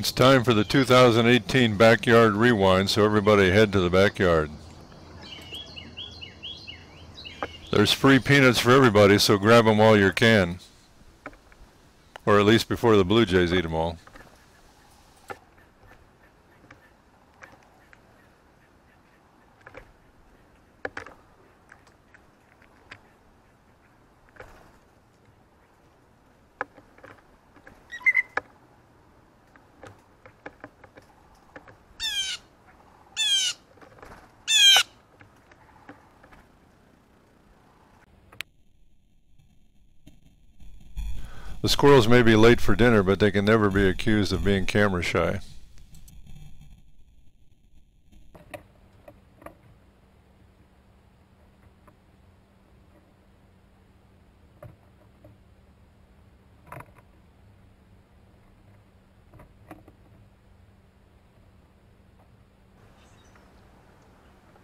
It's time for the 2018 Backyard Rewind, so everybody head to the backyard. There's free peanuts for everybody, so grab them while you can. Or at least before the Blue Jays eat them all. The squirrels may be late for dinner, but they can never be accused of being camera shy.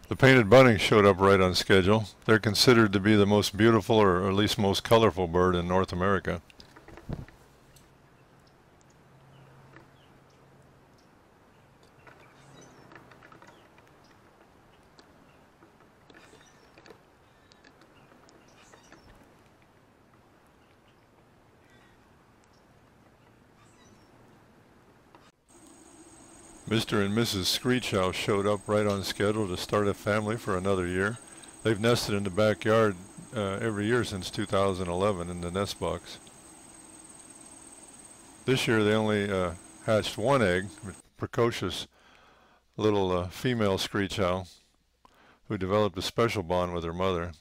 The painted bunting showed up right on schedule. They're considered to be the most beautiful, or at least most colorful bird in North America. Mr. and Mrs. Screech Owl showed up right on schedule to start a family for another year. They've nested in the backyard every year since 2011 in the nest box. This year they only hatched one egg, a precocious little female screech owl who developed a special bond with her mother.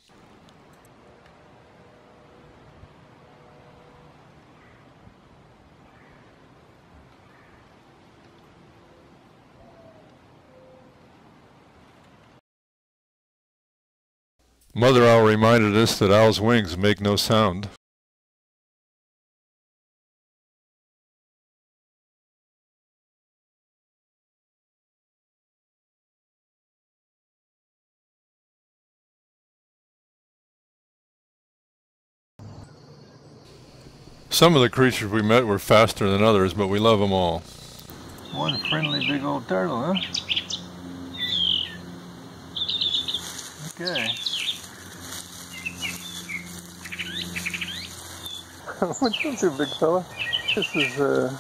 Mother owl reminded us that owls' wings make no sound. Some of the creatures we met were faster than others, but we love them all. One friendly big old turtle, huh? Okay. What's up there, big fella? This is a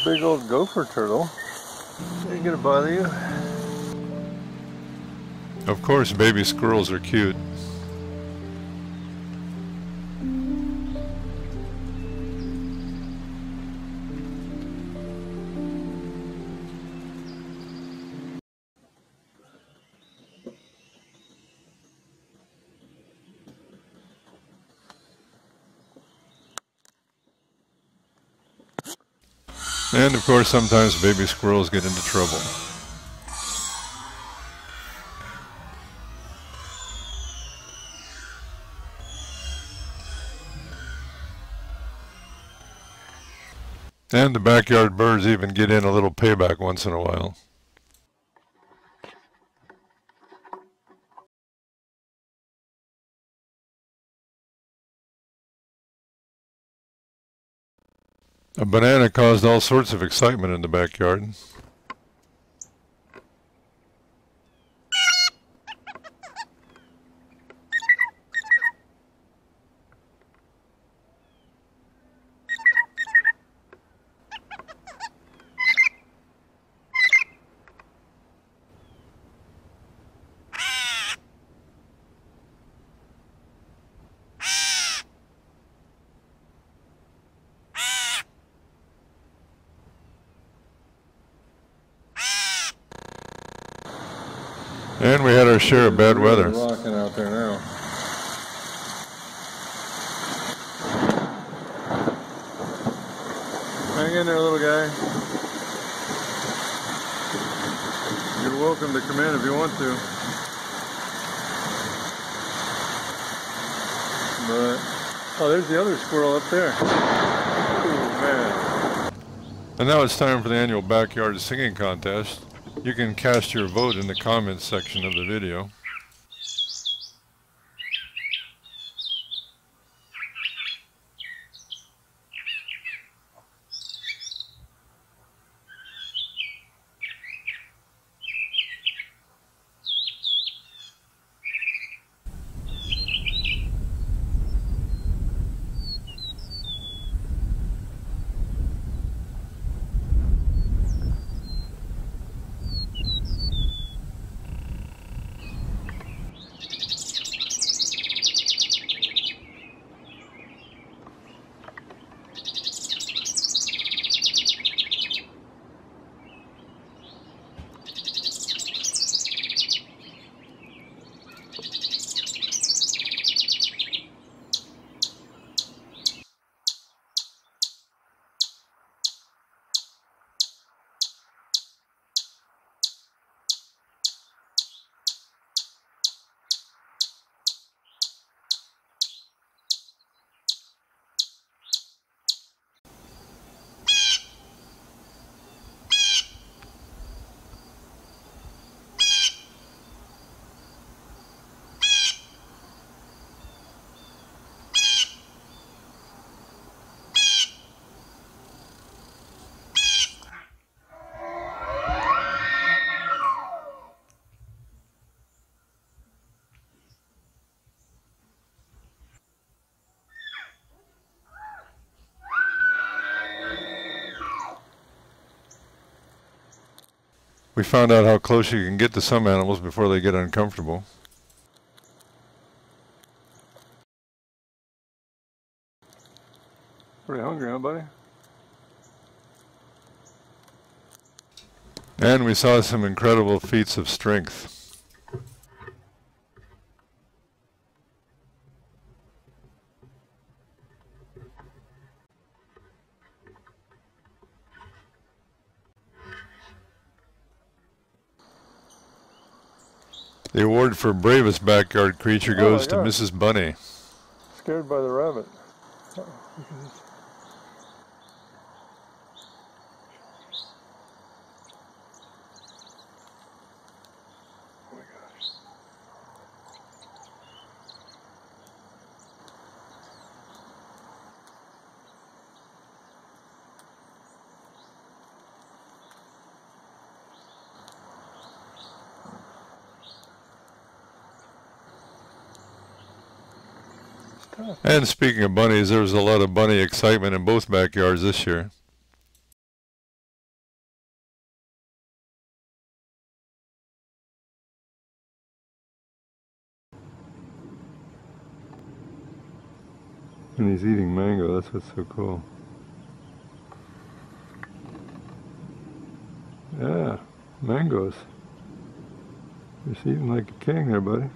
big old gopher turtle. Ain't gonna bother you. Of course, baby squirrels are cute. And of course, sometimes baby squirrels get into trouble. And the backyard birds even get in a little payback once in a while. A banana caused all sorts of excitement in the backyard. And we had our share of bad weather. It's rocking out there now. Hang in there, little guy. You're welcome to come in if you want to. But, oh, there's the other squirrel up there. Oh, man. And now it's time for the annual backyard singing contest. You can cast your vote in the comments section of the video. We found out how close you can get to some animals before they get uncomfortable. Pretty hungry, huh, buddy? And we saw some incredible feats of strength. The award for bravest backyard creature goes to Mrs. Bunny. Scared by the rabbit. And speaking of bunnies, there was a lot of bunny excitement in both backyards this year. And he's eating mango, that's what's so cool. Yeah, mangoes. Just eating like a king there, buddy.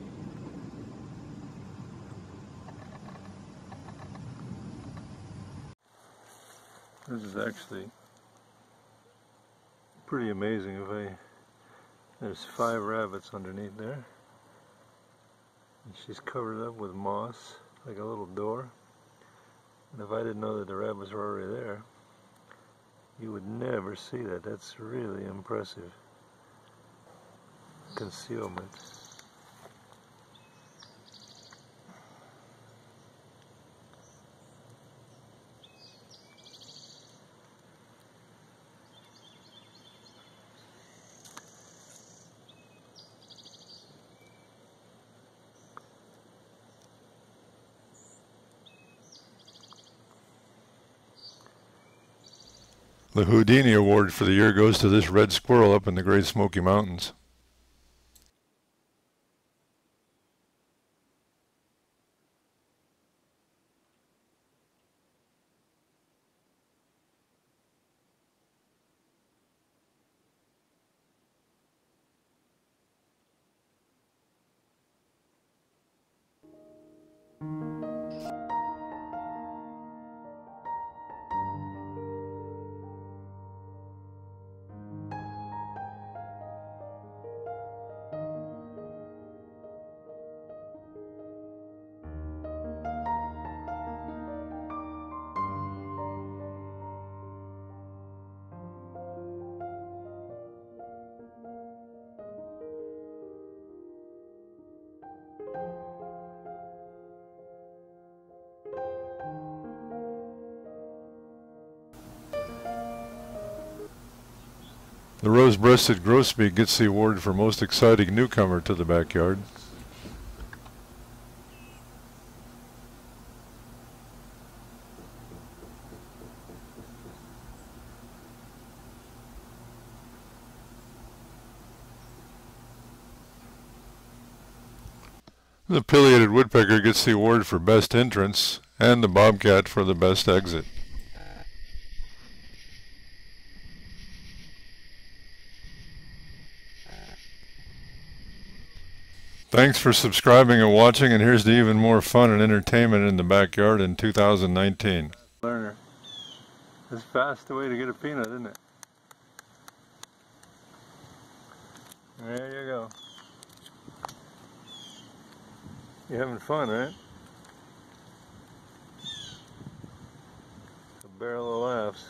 This is actually pretty amazing. There's 5 rabbits underneath there. And she's covered up with moss, like a little door. And if I didn't know that the rabbits were already there, you would never see that. That's really impressive. Concealment. The Houdini Award for the year goes to this red squirrel up in the Great Smoky Mountains. The rose-breasted grosbeak gets the award for most exciting newcomer to the backyard. The pileated woodpecker gets the award for best entrance, and the bobcat for the best exit. Thanks for subscribing and watching, and here's to even more fun and entertainment in the backyard in 2019. Learner. It's fast the way to get a peanut, isn't it? There you go. You're having fun, right? A barrel of laughs.